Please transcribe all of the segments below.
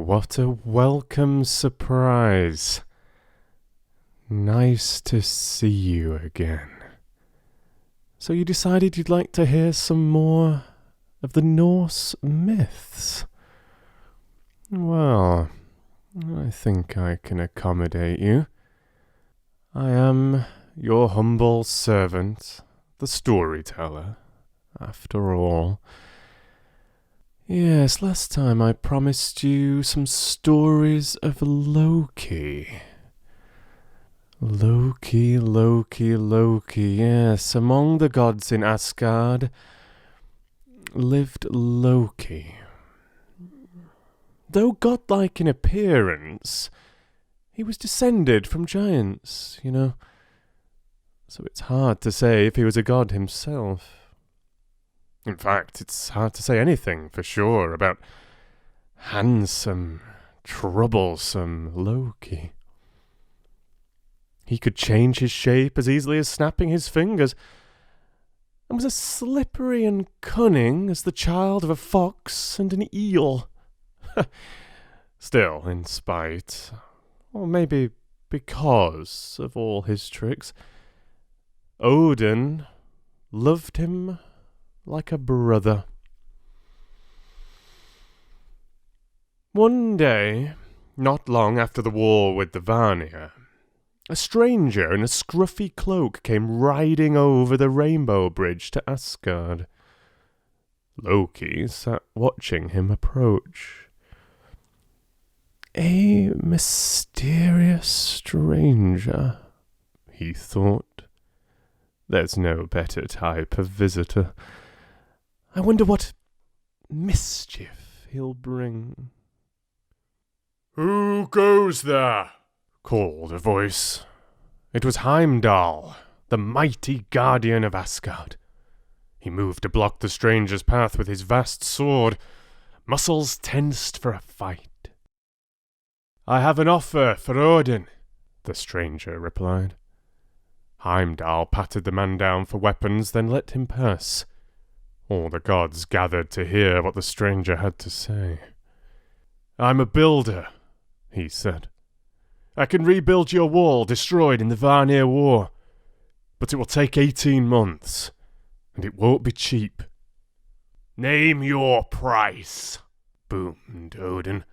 What a welcome surprise. Nice to see you again. So you decided you'd like to hear some more of the Norse myths? Well, I think I can accommodate you. I am your humble servant, the storyteller, after all. Yes, last time I promised you some stories of Loki. Loki, yes, among the gods in Asgard lived Loki. Though godlike in appearance, he was descended from giants, so it's hard to say if he was a god himself. In fact, it's hard to say anything for sure about handsome, troublesome Loki. He could change his shape as easily as snapping his fingers, and was as slippery and cunning as the child of a fox and an eel. Still, in spite, or maybe because of all his tricks, Odin loved him like a brother. One day, not long after the war with the Vanir, a stranger in a scruffy cloak came riding over the rainbow bridge to Asgard. Loki sat watching him approach. A mysterious stranger, he thought. There's no better type of visitor. I wonder what mischief he'll bring. "Who goes there?" called a voice. It was Heimdall, the mighty guardian of Asgard. He moved to block the stranger's path with his vast sword, muscles tensed for a fight. "I have an offer for Odin," the stranger replied. Heimdall patted the man down for weapons, then let him pass. All the gods gathered to hear what the stranger had to say. "I'm a builder," he said. "I can rebuild your wall destroyed in the Vanir War, but it will take 18 months, and it won't be cheap." "Name your price," boomed Odin.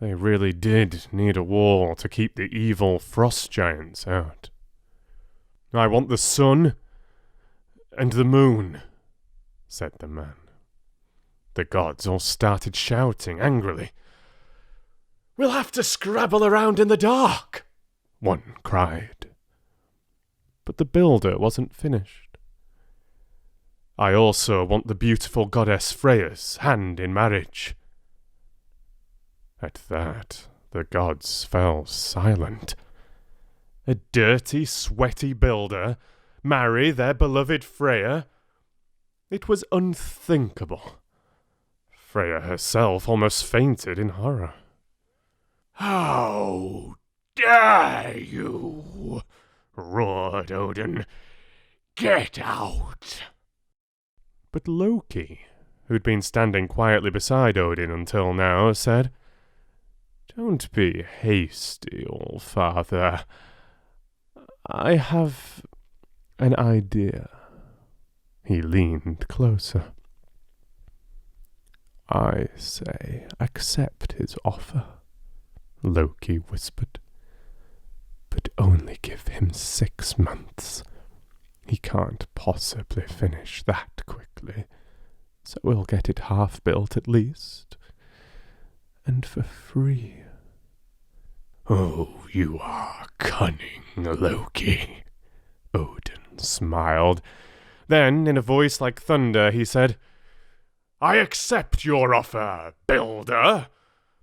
They really did need a wall to keep the evil frost giants out. "I want the sun and the moon," said the man. The gods all started shouting angrily. "We'll have to scrabble around in the dark," one cried. But the builder wasn't finished. "I also want the beautiful goddess Freya's hand in marriage." At that, the gods fell silent. A dirty, sweaty builder marry their beloved Freya? It was unthinkable. Freya herself almost fainted in horror. "How dare you!" roared Odin. "Get out!" But Loki, who'd been standing quietly beside Odin until now, said, "Don't be hasty, All-Father. I have an idea." He leaned closer. "I say accept his offer," Loki whispered. "But only give him 6 months. He can't possibly finish that quickly, so we'll get it half built at least, and for free." "Oh, you are cunning, Loki," Odin smiled. Then, in a voice like thunder, he said, "I accept your offer, builder,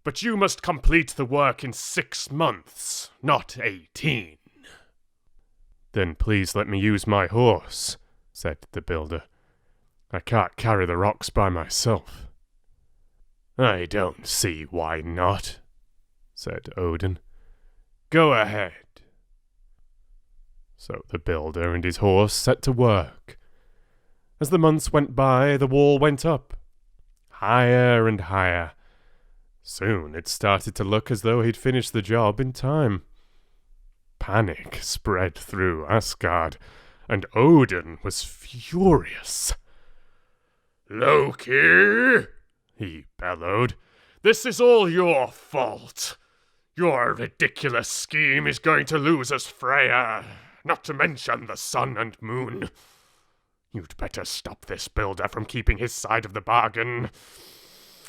but you must complete the work in 6 months, not 18. "Then please let me use my horse," said the builder. "I can't carry the rocks by myself." "I don't see why not," said Odin. "Go ahead." So the builder and his horse set to work. As the months went by, the wall went up, higher and higher. Soon it started to look as though he'd finished the job in time. Panic spread through Asgard, and Odin was furious. "Loki," he bellowed, "this is all your fault. Your ridiculous scheme is going to lose us Freya, not to mention the sun and moon. You'd better stop this builder from keeping his side of the bargain,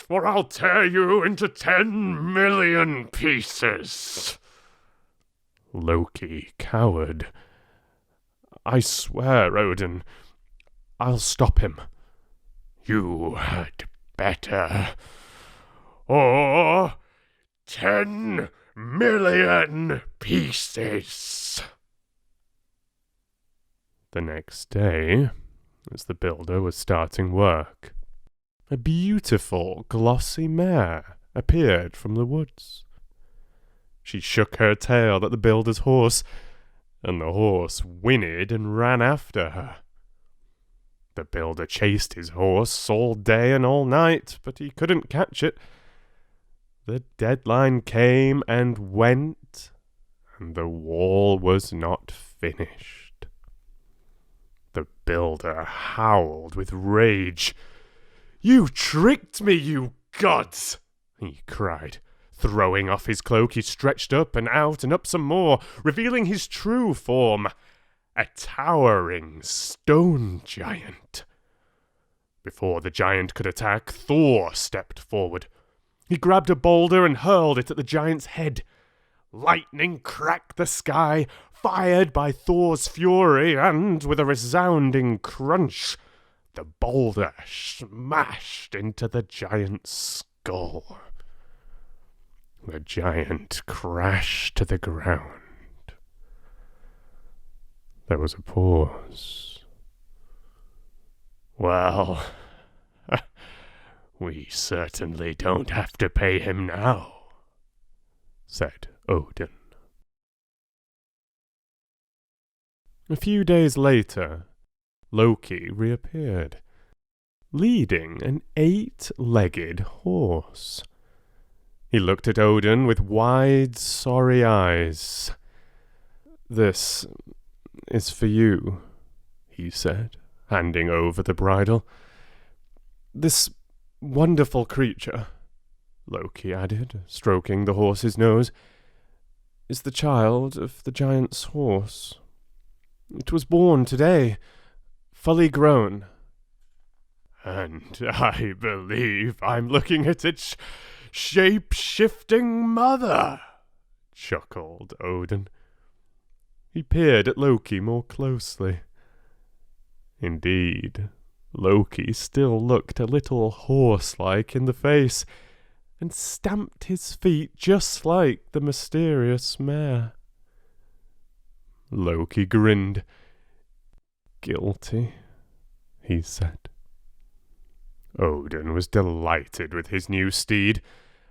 or I'll tear you into 10 million pieces." Loki cowered. "I swear, Odin, I'll stop him." "You had better. Or 10 million pieces." The next day, as the builder was starting work, a beautiful, glossy mare appeared from the woods. She shook her tail at the builder's horse, and the horse whinnied and ran after her. The builder chased his horse all day and all night, but he couldn't catch it. The deadline came and went, and the wall was not finished. The builder howled with rage. "You tricked me, you gods!" he cried. Throwing off his cloak, he stretched up and out and up some more, revealing his true form, a towering stone giant. Before the giant could attack, Thor stepped forward. He grabbed a boulder and hurled it at the giant's head. Lightning cracked the sky, fired by Thor's fury, and with a resounding crunch, the boulder smashed into the giant's skull. The giant crashed to the ground. There was a pause. "Well, we certainly don't have to pay him now," said Odin. A few days later, Loki reappeared, leading an 8-legged horse. He looked at Odin with wide, sorry eyes. "This is for you," he said, handing over the bridle. "This wonderful creature," Loki added, stroking the horse's nose, "is the child of the giant's horse. It was born today, fully grown." "And I believe I'm looking at its shape-shifting mother," chuckled Odin. He peered at Loki more closely. Indeed, Loki still looked a little horse-like in the face, and stamped his feet just like the mysterious mare. Loki grinned. "Guilty," he said. Odin was delighted with his new steed,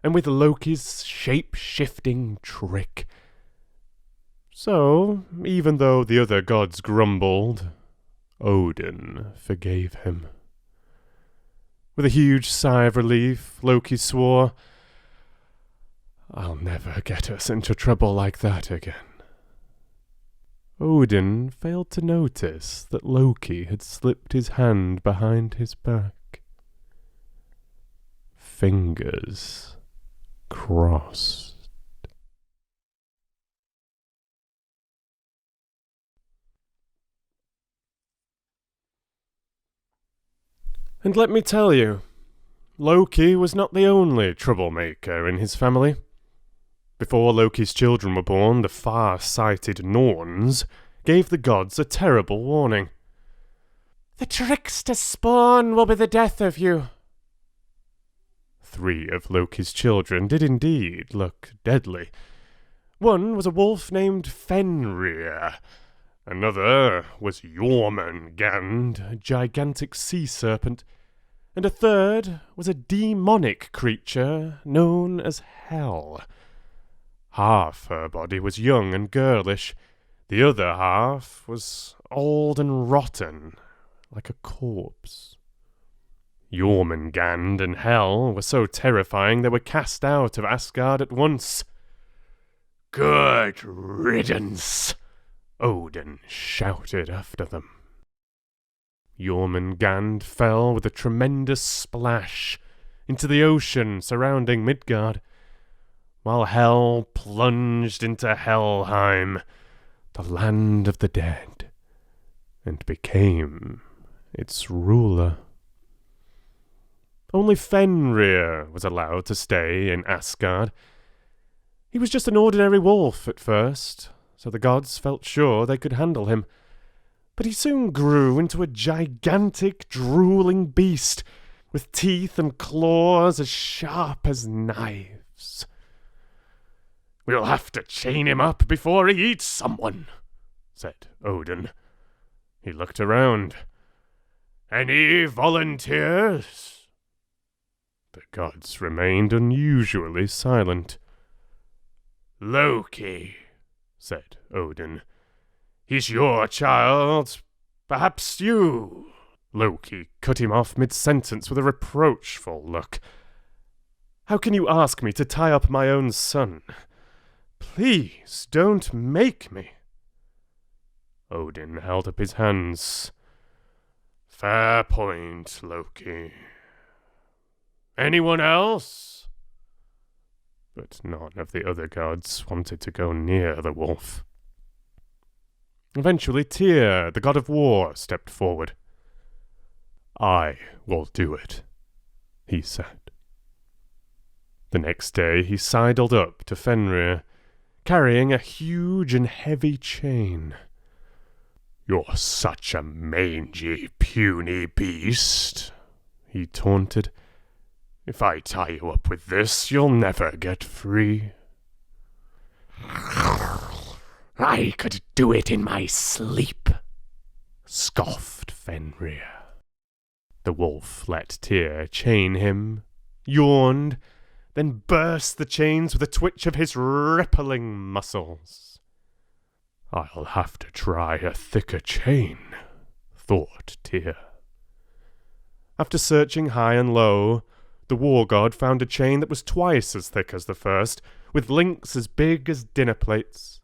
and with Loki's shape-shifting trick. So, even though the other gods grumbled, Odin forgave him. With a huge sigh of relief, Loki swore, "I'll never get us into trouble like that again." Odin failed to notice that Loki had slipped his hand behind his back. Fingers crossed. And let me tell you, Loki was not the only troublemaker in his family. Before Loki's children were born, the far-sighted Norns gave the gods a terrible warning. "The trickster spawn will be the death of you." 3 of Loki's children did indeed look deadly. One was a wolf named Fenrir. Another was Jormungand, a gigantic sea serpent. And a third was a demonic creature known as Hel. Half her body was young and girlish. The other half was old and rotten, like a corpse. Jormungand and Hel were so terrifying they were cast out of Asgard at once. "Good riddance!" Odin shouted after them. Jormungand fell with a tremendous splash into the ocean surrounding Midgard, while Hel plunged into Helheim, the land of the dead, and became its ruler. Only Fenrir was allowed to stay in Asgard. He was just an ordinary wolf at first, so the gods felt sure they could handle him. But he soon grew into a gigantic, drooling beast, with teeth and claws as sharp as knives. "We'll have to chain him up before he eats someone," said Odin. He looked around. "Any volunteers?" The gods remained unusually silent. "Loki," said Odin. "He's your child. Perhaps you—" Loki cut him off mid-sentence with a reproachful look. "How can you ask me to tie up my own son? Please don't make me." Odin held up his hands. "Fair point, Loki. Anyone else?" But none of the other gods wanted to go near the wolf. Eventually Tyr, the god of war, stepped forward. "I will do it," he said. The next day he sidled up to Fenrir, carrying a huge and heavy chain. "You're such a mangy, puny beast," he taunted. "If I tie you up with this, you'll never get free." "I could do it in my sleep," scoffed Fenrir. The wolf let Tyr chain him, yawned, then burst the chains with a twitch of his rippling muscles. "I'll have to try a thicker chain," thought Tyr. After searching high and low, the war god found a chain that was twice as thick as the first, with links as big as dinner plates.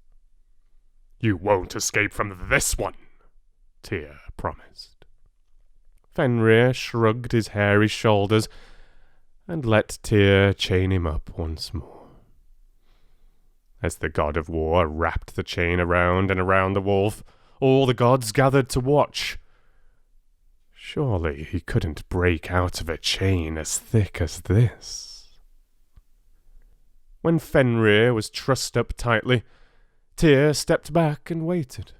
"You won't escape from this one," Tyr promised. Fenrir shrugged his hairy shoulders and let Tyr chain him up once more. As the god of war wrapped the chain around and around the wolf, all the gods gathered to watch. Surely he couldn't break out of a chain as thick as this. When Fenrir was trussed up tightly, Tyr stepped back and waited.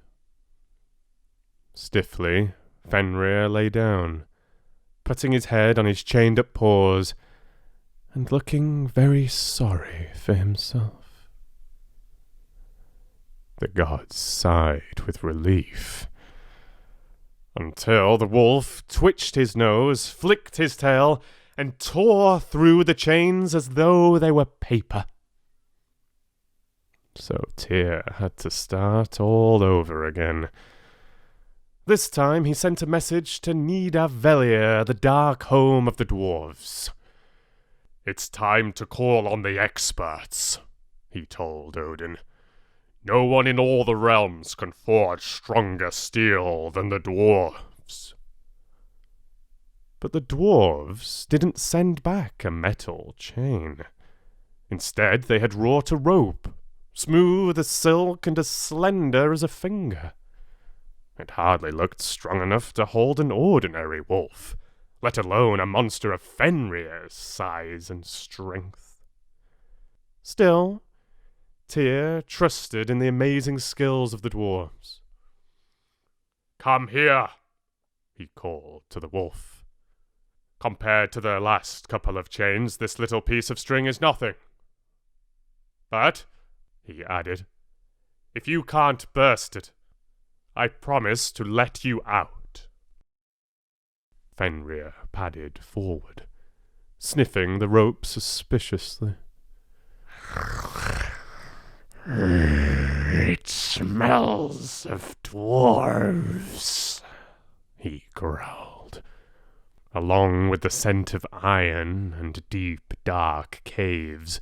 Stiffly, Fenrir lay down, putting his head on his chained-up paws and looking very sorry for himself. The gods sighed with relief, until the wolf twitched his nose, flicked his tail, and tore through the chains as though they were paper. So Tyr had to start all over again. This time he sent a message to Nidavellir, the dark home of the dwarves. "It's time to call on the experts," he told Odin. "No one in all the realms can forge stronger steel than the dwarves." But the dwarves didn't send back a metal chain. Instead, they had wrought a rope, smooth as silk and as slender as a finger. It hardly looked strong enough to hold an ordinary wolf, let alone a monster of Fenrir's size and strength. Still, Tyr trusted in the amazing skills of the dwarves. "Come here," he called to the wolf. "Compared to the last couple of chains, this little piece of string is nothing. But," he added, "if you can't burst it, I promise to let you out." Fenrir padded forward, sniffing the rope suspiciously. "It smells of dwarves," he growled. Along with the scent of iron and deep, dark caves,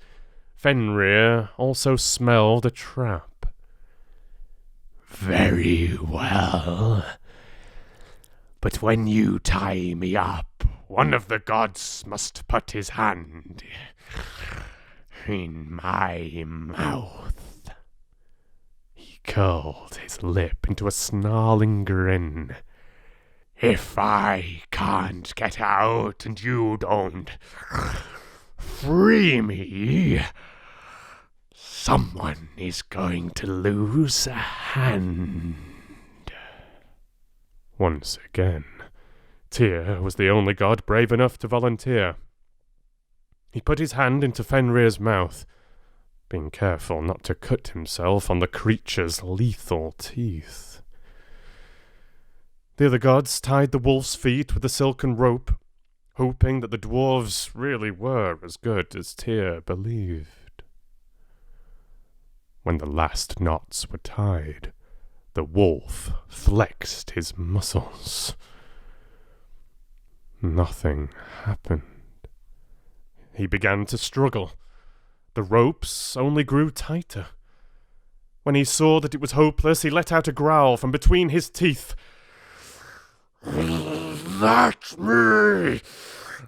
Fenrir also smelled a trap. Very well. But when you tie me up, one of the gods must put his hand in my mouth. He curled his lip into a snarling grin. If I can't get out and you don't free me, someone is going to lose a hand. Once again, Tyr was the only god brave enough to volunteer. He put his hand into Fenrir's mouth, being careful not to cut himself on the creature's lethal teeth. The other gods tied the wolf's feet with a silken rope, hoping that the dwarves really were as good as Tyr believed. When the last knots were tied, the wolf flexed his muscles. Nothing happened. He began to struggle. The ropes only grew tighter. When he saw that it was hopeless, he let out a growl from between his teeth. Let me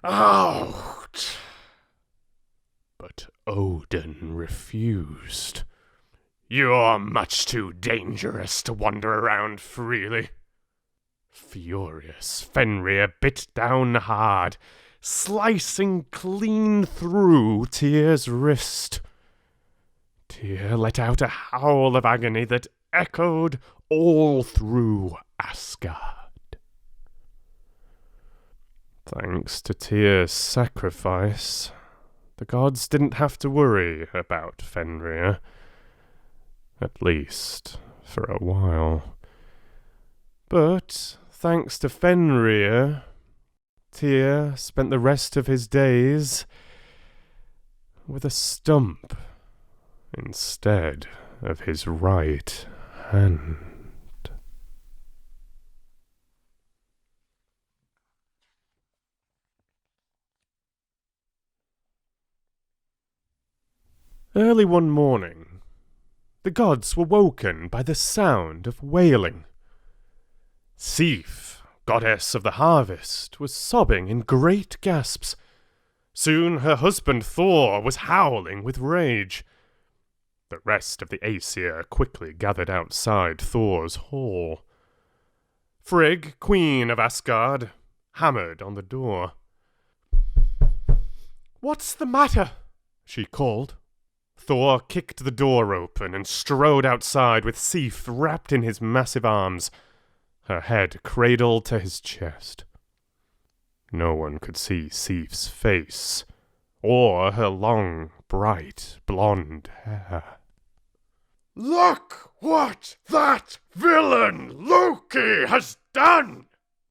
out! But Odin refused. You're much too dangerous to wander around freely. Furious, Fenrir bit down hard, slicing clean through Tyr's wrist. Tyr let out a howl of agony that echoed all through Asgard. Thanks to Tyr's sacrifice, the gods didn't have to worry about Fenrir. At least, for a while. But, thanks to Fenrir, Tyr spent the rest of his days with a stump instead of his right hand. Early one morning, the gods were woken by the sound of wailing. Sif, goddess of the harvest, was sobbing in great gasps. Soon her husband Thor was howling with rage. The rest of the Aesir quickly gathered outside Thor's hall. Frigg, queen of Asgard, hammered on the door. "What's the matter?" she called. Thor kicked the door open and strode outside with Sif wrapped in his massive arms, her head cradled to his chest. No one could see Sif's face, or her long, bright, blonde hair. Look what that villain Loki has done!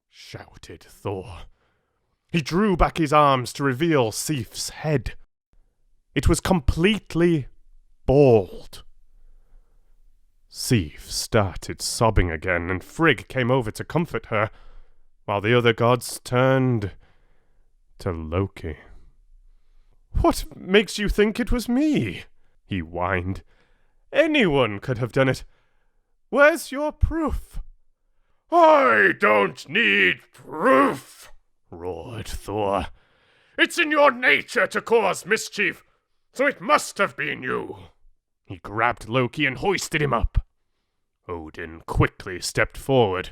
Shouted Thor. He drew back his arms to reveal Sif's head. It was completely bald. Sif started sobbing again, and Frigg came over to comfort her, while the other gods turned to Loki. "What makes you think it was me?" he whined. "Anyone could have done it. Where's your proof?" "I don't need proof," roared Thor. "It's in your nature to cause mischief, so it must have been you." He grabbed Loki and hoisted him up. Odin quickly stepped forward.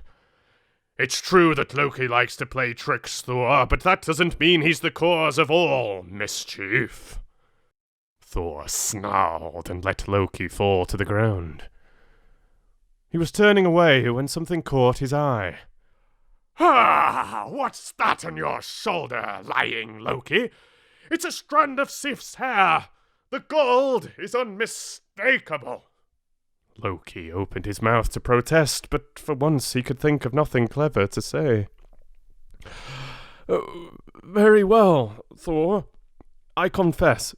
"It's true that Loki likes to play tricks, Thor, but that doesn't mean he's the cause of all mischief." Thor snarled and let Loki fall to the ground. He was turning away when something caught his eye. "Ah, what's that on your shoulder, lying Loki? It's a strand of Sif's hair. The gold is unmistakable." Loki opened his mouth to protest, but for once he could think of nothing clever to say. "Very well, Thor. I confess.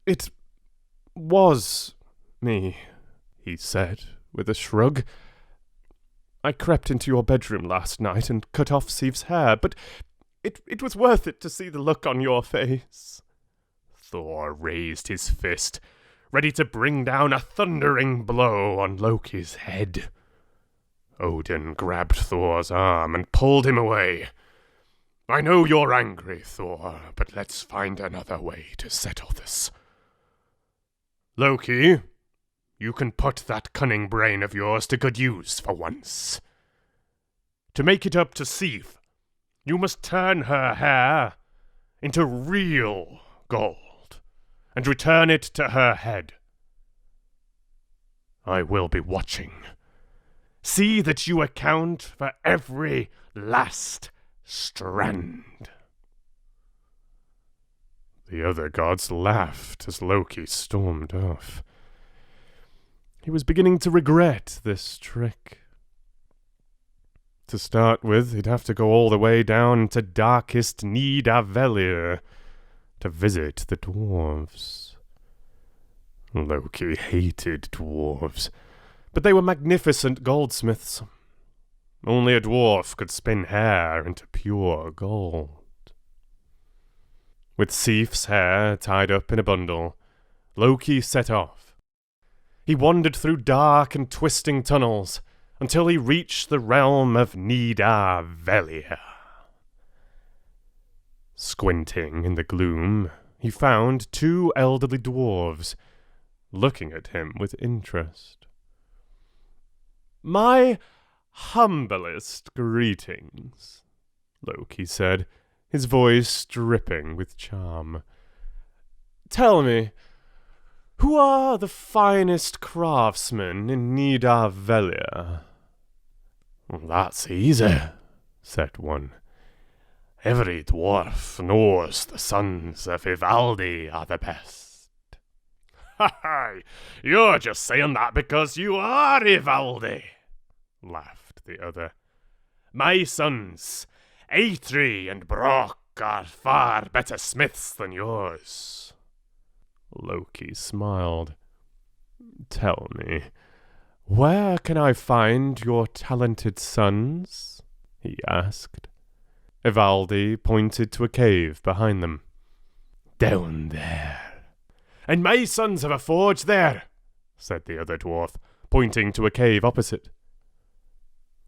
It was me," he said, with a shrug. "I crept into your bedroom last night and cut off Sif's hair, but It was worth it to see the look on your face." Thor raised his fist, ready to bring down a thundering blow on Loki's head. Odin grabbed Thor's arm and pulled him away. "I know you're angry, Thor, but let's find another way to settle this. Loki, you can put that cunning brain of yours to good use for once. To make it up to Sif, you must turn her hair into real gold and return it to her head. I will be watching. See that you account for every last strand." The other gods laughed as Loki stormed off. He was beginning to regret this trick. To start with, he'd have to go all the way down to darkest Nidavellir to visit the dwarves. Loki hated dwarves, but they were magnificent goldsmiths. Only a dwarf could spin hair into pure gold. With Sif's hair tied up in a bundle, Loki set off. He wandered through dark and twisting tunnels until he reached the realm of Nidavellir. Squinting in the gloom, he found two elderly dwarves, looking at him with interest. "My humblest greetings," Loki said, his voice dripping with charm. "Tell me, who are the finest craftsmen in Nidavellir?" "That's easy," said one. "Every dwarf knows the sons of Ivaldi are the best." "Ha ha! You're just saying that because you are Ivaldi," laughed the other. "My sons, Eitri and Brock, are far better smiths than yours." Loki smiled. "Tell me, where can I find your talented sons?" he asked. Ivaldi pointed to a cave behind them. "Down there." "And my sons have a forge there," said the other dwarf, pointing to a cave opposite.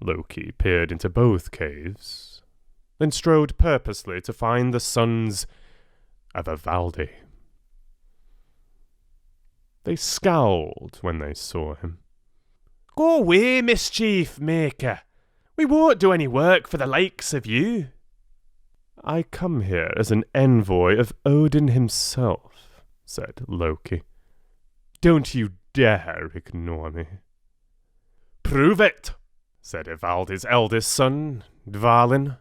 Loki peered into both caves, then strode purposely to find the sons of Ivaldi. They scowled when they saw him. "Go away, mischief maker. We won't do any work for the likes of you." "I come here as an envoy of Odin himself," said Loki. "Don't you dare ignore me." "Prove it," said Ivaldi's eldest son, Dvalin.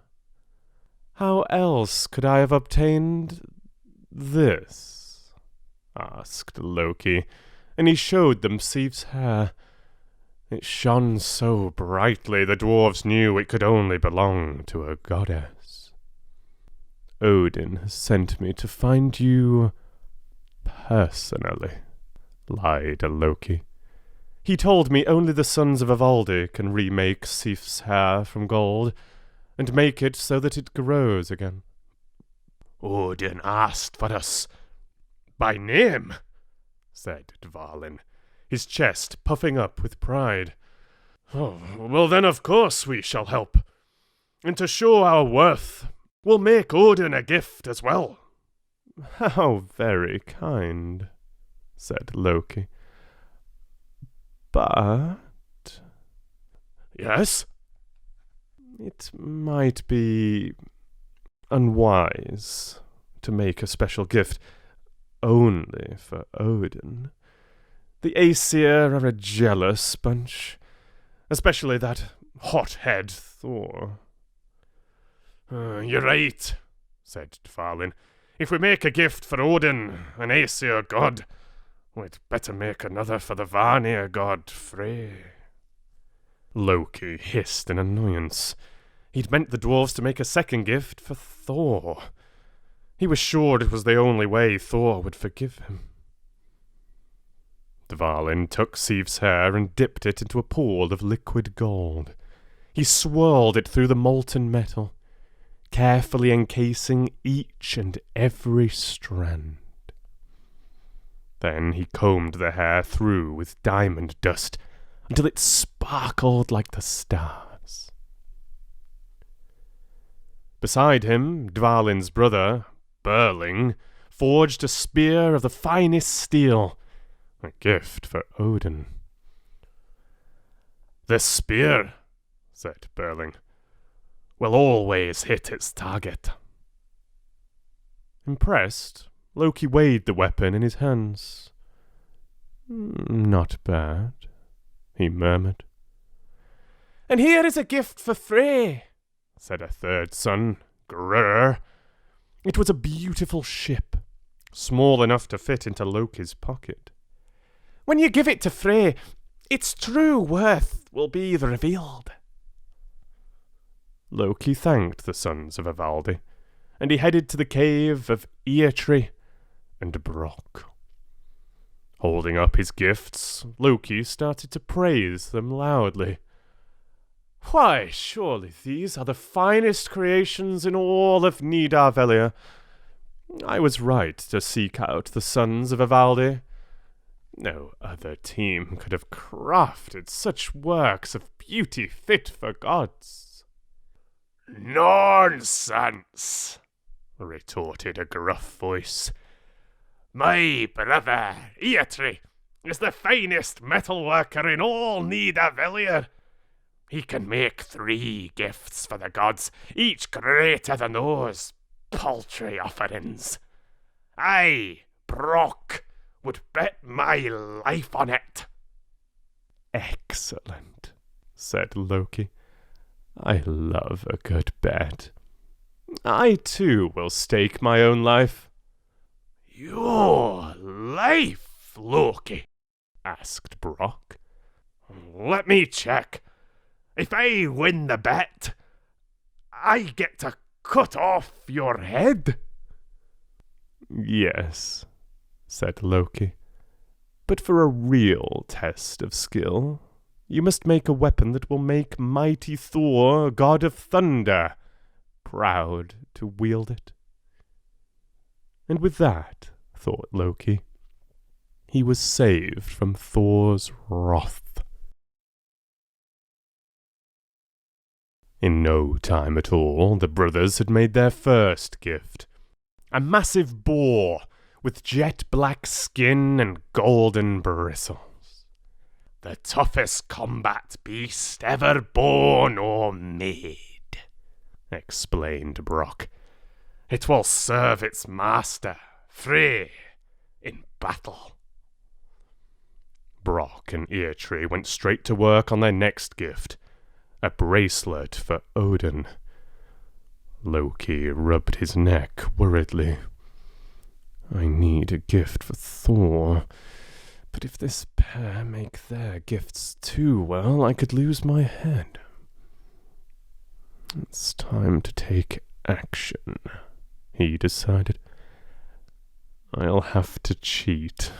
"How else could I have obtained this?" asked Loki, and he showed them Sif's hair. It shone so brightly the dwarves knew it could only belong to a goddess. "Odin has sent me to find you personally," lied Loki. "He told me only the sons of Ivaldi can remake Sif's hair from gold and make it so that it grows again." "Odin asked for us by name," said Dvalin, his chest puffing up with pride. "Oh, well then of course we shall help. And to show our worth, we'll make Odin a gift as well." "How very kind," said Loki. "But—" "Yes?" "It might be unwise to make a special gift only for Odin. The Aesir are a jealous bunch, especially that hothead Thor." "You're right," said Dvalin. "If we make a gift for Odin, an Aesir god, we'd better make another for the Vanir god, Frey." Loki hissed in annoyance. He'd meant the dwarves to make a second gift for Thor. He was sure it was the only way Thor would forgive him. Dvalin took Sif's hair and dipped it into a pool of liquid gold. He swirled it through the molten metal. carefully encasing each and every strand. Then he combed the hair through with diamond dust until it sparkled like the stars. Beside him, Dvalin's brother, Burling, forged a spear of the finest steel, a gift for Odin. "This spear," said Burling, "will always hit its target." Impressed, Loki weighed the weapon in his hands. "Not bad," he murmured. "And here is a gift for Frey," said a third son, Grr. It was a beautiful ship, small enough to fit into Loki's pocket. "When you give it to Frey, its true worth will be revealed." Loki thanked the sons of Ivaldi, and he headed to the cave of Eirtree and Brock. Holding up his gifts, Loki started to praise them loudly. "Why, surely these are the finest creations in all of Nidavellir. I was right to seek out the sons of Ivaldi. No other team could have crafted such works of beauty fit for gods." "Nonsense!" retorted a gruff voice. "My brother, Eirtree, is the finest metalworker in all Nidavellir. He can make 3 gifts for the gods, each greater than those paltry offerings. I, Brock, would bet my life on it." "Excellent," said Loki. "I love a good bet. I too will stake my own life." "Your life, Loki?" asked Brock. "Let me check. If I win the bet, I get to cut off your head?" "Yes," said Loki. "But for a real test of skill, you must make a weapon that will make mighty Thor, god of thunder, proud to wield it." And with that, thought Loki, he was saved from Thor's wrath. In no time at all, the brothers had made their first gift. A massive boar with jet-black skin and golden bristles. "The toughest combat beast ever born or made," explained Brock. "It will serve its master, Frey, in battle." Brock and Eirtree went straight to work on their next gift, a bracelet for Odin. Loki rubbed his neck worriedly. "I need a gift for Thor, but if this pair make their gifts too well, I could lose my head. It's time to take action," he decided. "I'll have to cheat."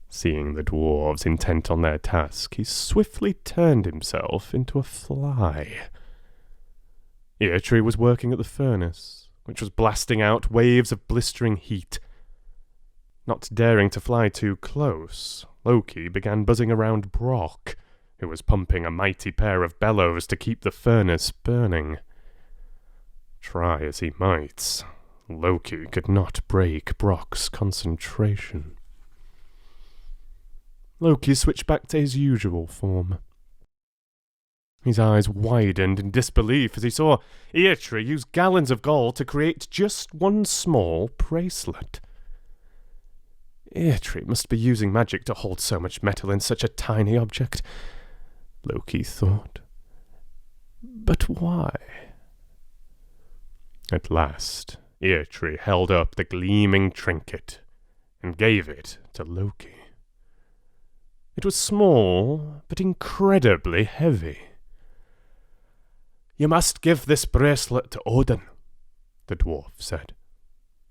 Seeing the dwarves intent on their task, he swiftly turned himself into a fly. Eirtree was working at the furnace, which was blasting out waves of blistering heat. Not daring to fly too close, Loki began buzzing around Brock, who was pumping a mighty pair of bellows to keep the furnace burning. Try as he might, Loki could not break Brock's concentration. Loki switched back to his usual form. His eyes widened in disbelief as he saw Eirtree use gallons of gold to create just one small bracelet. Eirtree must be using magic to hold so much metal in such a tiny object, Loki thought. But why? At last, Eirtree held up the gleaming trinket and gave it to Loki. It was small, but incredibly heavy. "You must give this bracelet to Odin," the dwarf said.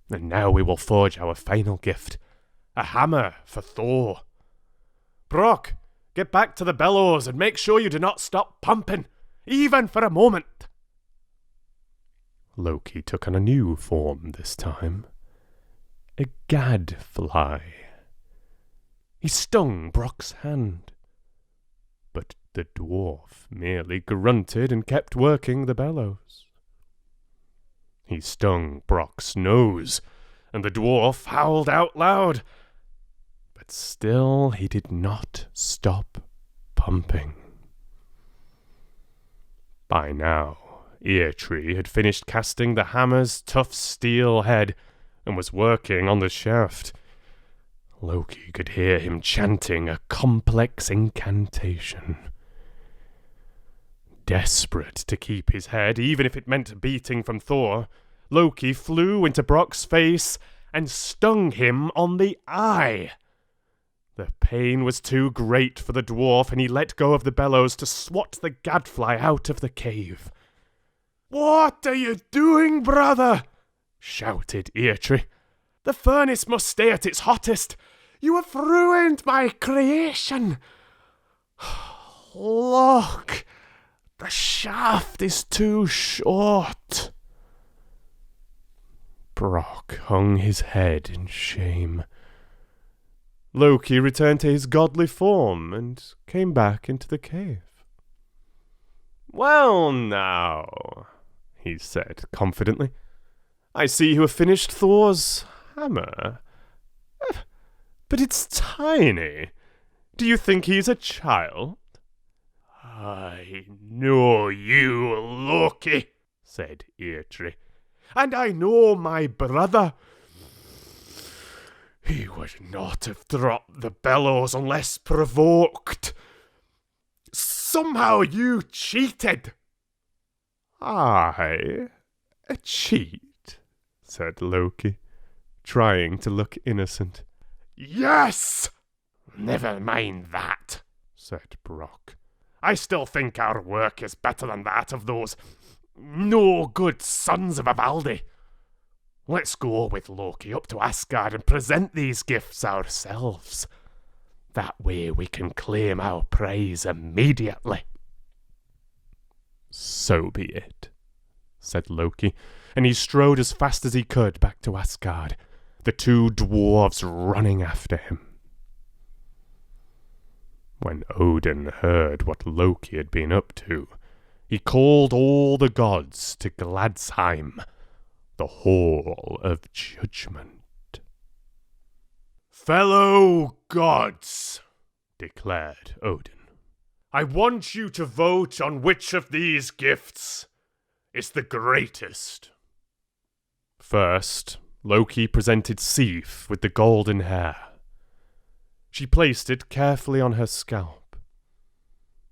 "And now we will forge our final gift, a hammer for Thor. Brock, get back to the bellows and make sure you do not stop pumping, even for a moment." Loki took on a new form this time. A gadfly. He stung Brock's hand. But the dwarf merely grunted and kept working the bellows. He stung Brock's nose, and the dwarf howled out loud. But still he did not stop pumping. By now, Eartree had finished casting the hammer's tough steel head and was working on the shaft. Loki could hear him chanting a complex incantation. Desperate to keep his head, even if it meant beating from Thor, Loki flew into Brock's face and stung him on the eye. The pain was too great for the dwarf, and he let go of the bellows to swat the gadfly out of the cave. "What are you doing, brother?" shouted Eartree. "The furnace must stay at its hottest. You have ruined my creation. Look, the shaft is too short." Brock hung his head in shame. Loki returned to his godly form and came back into the cave. "Well now," he said confidently, "I see you have finished Thor's hammer. But it's tiny. Do you think he's a child?" "I know you, Loki," said Eartree. "And I know my brother. He would not have dropped the bellows unless provoked. Somehow you cheated." "I? A cheat?" said Loki, trying to look innocent. "Yes!" "Never mind that," said Brock. "I still think our work is better than that of those no-good sons of Ivaldi. Let's go with Loki up to Asgard and present these gifts ourselves. That way we can claim our prize immediately." "So be it," said Loki, and he strode as fast as he could back to Asgard, the two dwarves running after him. When Odin heard what Loki had been up to, he called all the gods to Gladsheim, the Hall of Judgment. "Fellow gods," declared Odin, "I want you to vote on which of these gifts is the greatest." First, Loki presented Sif with the golden hair. She placed it carefully on her scalp.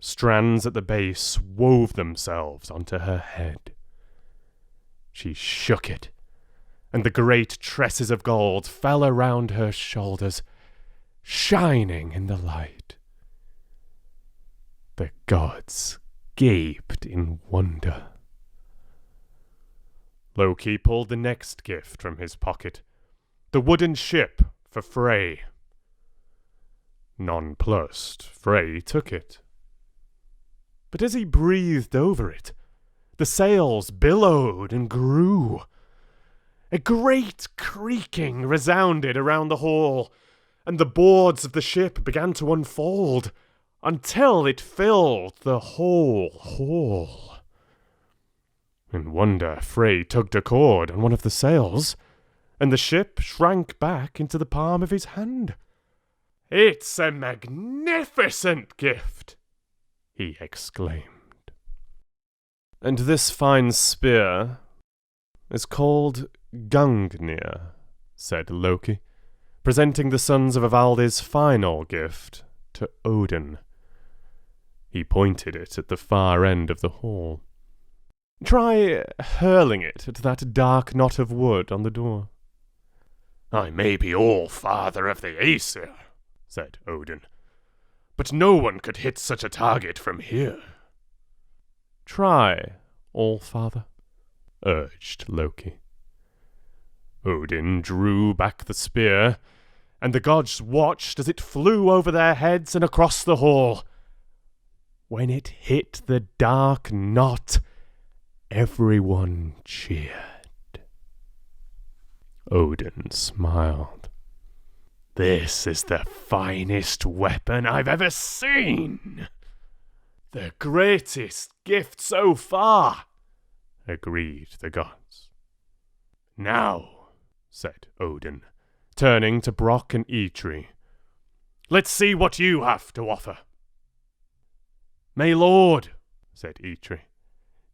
Strands at the base wove themselves onto her head. She shook it, and the great tresses of gold fell around her shoulders, shining in the light. The gods gaped in wonder. Loki pulled the next gift from his pocket, the wooden ship for Frey. Nonplussed, Frey took it. But as he breathed over it, the sails billowed and grew. A great creaking resounded around the hall, and the boards of the ship began to unfold until it filled the whole hall. In wonder, Frey tugged a cord on one of the sails, and the ship shrank back into the palm of his hand. "It's a magnificent gift!" he exclaimed. "And this fine spear is called Gungnir," said Loki, presenting the sons of Ivaldi's final gift to Odin. He pointed it at the far end of the hall. "Try hurling it at that dark knot of wood on the door." "I may be All-Father of the Aesir," said Odin, "but no one could hit such a target from here." "Try, All-Father," urged Loki. Odin drew back the spear, and the gods watched as it flew over their heads and across the hall. When it hit the dark knot, everyone cheered. Odin smiled. "This is the finest weapon I've ever seen." "The greatest gift so far," agreed the gods. "Now," said Odin, turning to Brock and Eitri, "let's see what you have to offer." "My lord," said Eitri,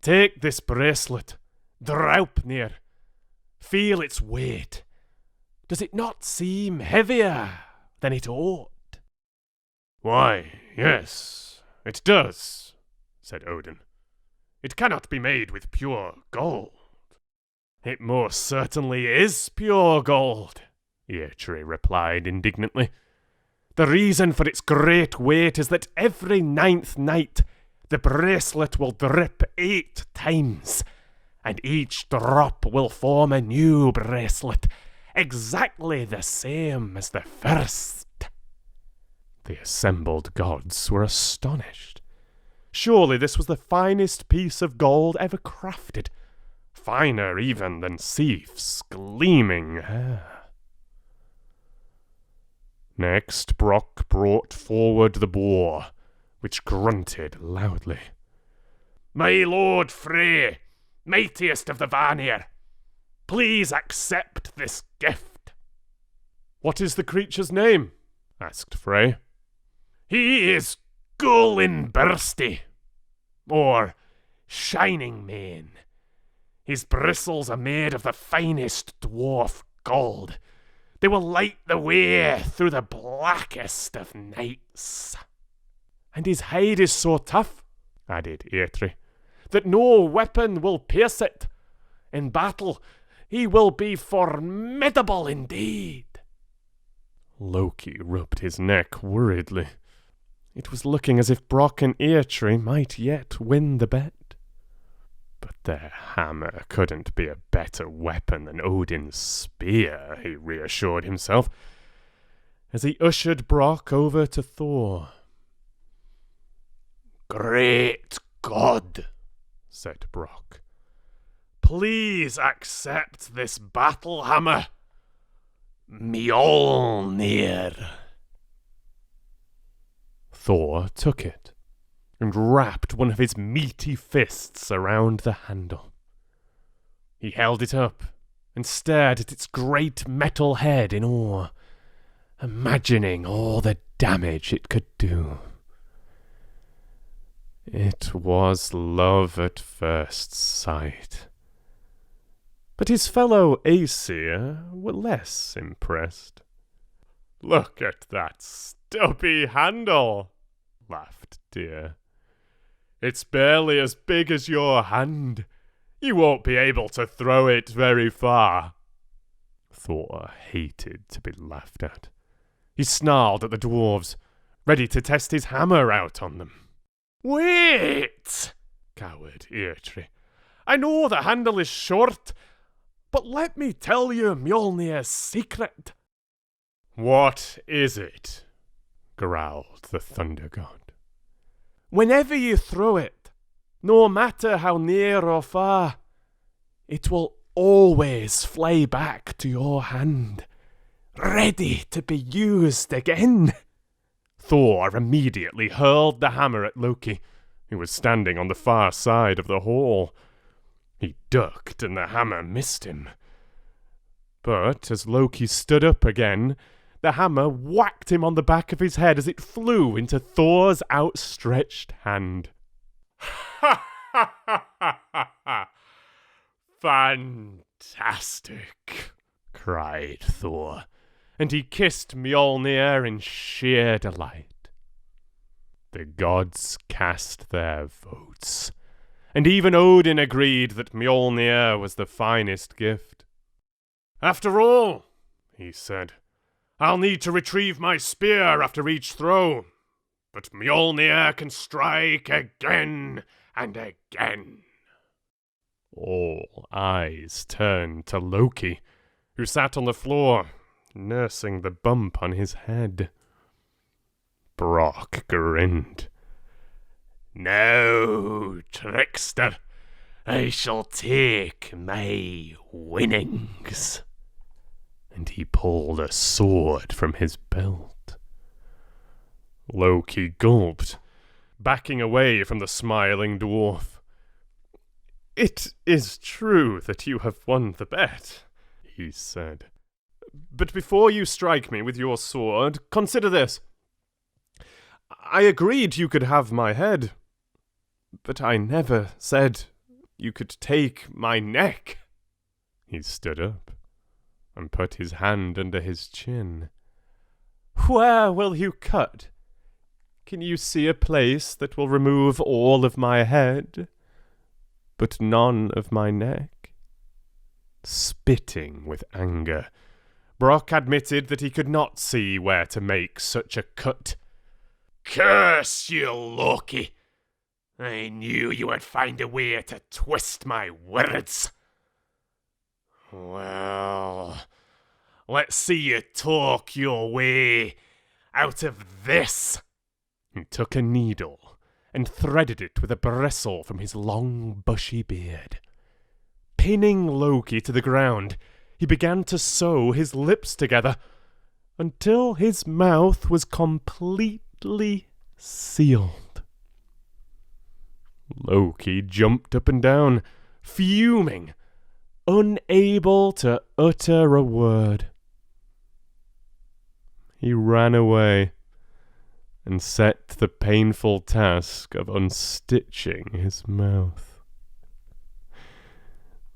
"take this bracelet, Draupnir. Feel its weight. Does it not seem heavier than it ought?" "Why, yes, it does," said Odin. "It cannot be made with pure gold." "It most certainly is pure gold," Eitri replied indignantly. "The reason for its great weight is that every 9th night the bracelet will drip 8 times, and each drop will form a new bracelet, exactly the same as the first." The assembled gods were astonished. Surely this was the finest piece of gold ever crafted, finer even than Sif's gleaming hair. Next, Brock brought forward the boar, which grunted loudly. "My lord Frey, mightiest of the Vanir, please accept this gift." "What is the creature's name?" asked Frey. "He is Gullin Bursty, or Shining Mane. His bristles are made of the finest dwarf gold. They will light the way through the blackest of nights." "And his hide is so tough," added Eitri, "that no weapon will pierce it. In battle, he will be formidable indeed." Loki rubbed his neck worriedly. It was looking as if Brock and Eitri might yet win the bet. But their hammer couldn't be a better weapon than Odin's spear, he reassured himself, as he ushered Brock over to Thor. "Great God," said Brock, "please accept this battle hammer, Mjolnir." Thor took it and wrapped one of his meaty fists around the handle. He held it up and stared at its great metal head in awe, imagining all the damage it could do. It was love at first sight. But his fellow Aesir were less impressed. "Look at that stubby handle," laughed Tyr. "It's barely as big as your hand. You won't be able to throw it very far." Thor hated to be laughed at. He snarled at the dwarves, ready to test his hammer out on them. "Wait!" cowered Eitri. "I know the handle is short, but let me tell you Mjolnir's secret." "What is it?" growled the Thunder God. "Whenever you throw it, no matter how near or far, it will always fly back to your hand, ready to be used again." Thor immediately hurled the hammer at Loki, who was standing on the far side of the hall. He ducked and the hammer missed him. But as Loki stood up again, the hammer whacked him on the back of his head as it flew into Thor's outstretched hand. "Ha ha ha ha ha! Fantastic!" cried Thor, and he kissed Mjolnir in sheer delight. The gods cast their votes, and even Odin agreed that Mjolnir was the finest gift. "After all," he said, "I'll need to retrieve my spear after each throw, but Mjolnir can strike again and again." All eyes turned to Loki, who sat on the floor, nursing the bump on his head. Brock grinned. "No, trickster, I shall take my winnings. And he pulled a sword from his belt. Loki gulped, backing away from the smiling dwarf. It is true that you have won the bet, he said. But before you strike me with your sword, consider this. I agreed you could have my head, but I never said you could take my neck. He stood up and put his hand under his chin. Where will you cut? Can you see a place that will remove all of my head, but none of my neck? Spitting with anger, Brock admitted that he could not see where to make such a cut. Curse you, Loki! I knew you would find a way to twist my words. Well, let's see you talk your way out of this. He took a needle and threaded it with a bristle from his long, bushy beard. Pinning Loki to the ground, he began to sew his lips together until his mouth was completely sealed. Loki jumped up and down, fuming, unable to utter a word. He ran away and set the painful task of unstitching his mouth.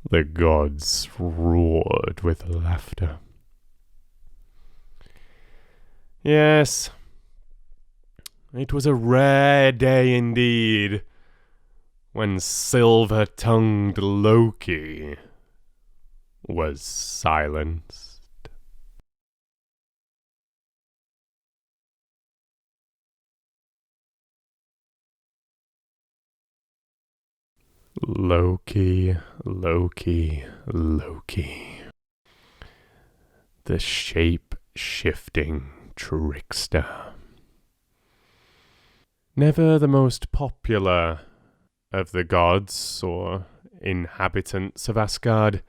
The gods roared with laughter. Yes, it was a rare day indeed when silver-tongued Loki was silenced. Loki, Loki, Loki. The shape-shifting trickster. Never the most popular of the gods or inhabitants of Asgard,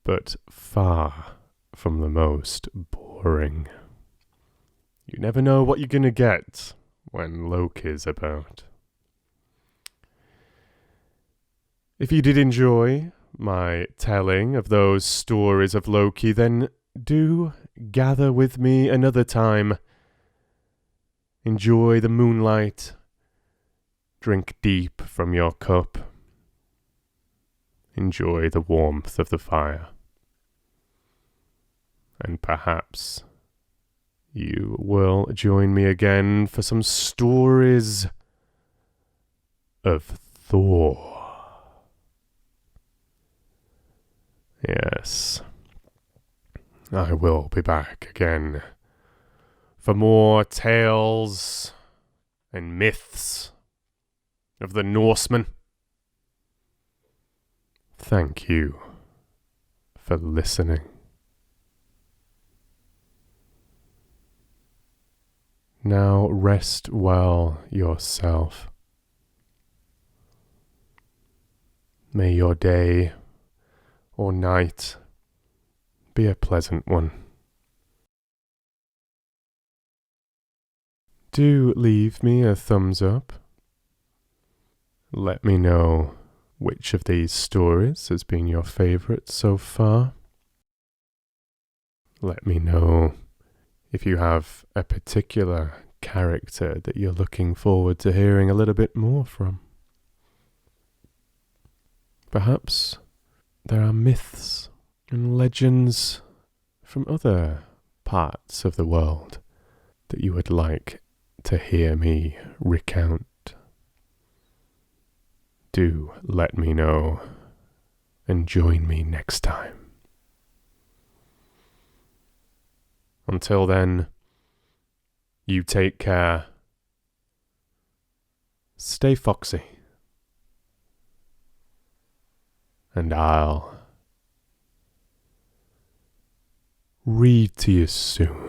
but far from the most boring. You never know what you're gonna get when Loki's about. If you did enjoy my telling of those stories of Loki, then do gather with me another time. Enjoy the moonlight. Drink deep from your cup. Enjoy the warmth of the fire. And perhaps you will join me again for some stories of Thor. Yes, I will be back again for more tales and myths of the Norsemen. Thank you for listening. Now rest well yourself. May your day or night be a pleasant one. Do leave me a thumbs up. Let me know which of these stories has been your favourite so far. Let me know if you have a particular character that you're looking forward to hearing a little bit more from. Perhaps there are myths and legends from other parts of the world that you would like to hear me recount. Do let me know and join me next time. Until then, you take care. Stay foxy. And I'll read to you soon.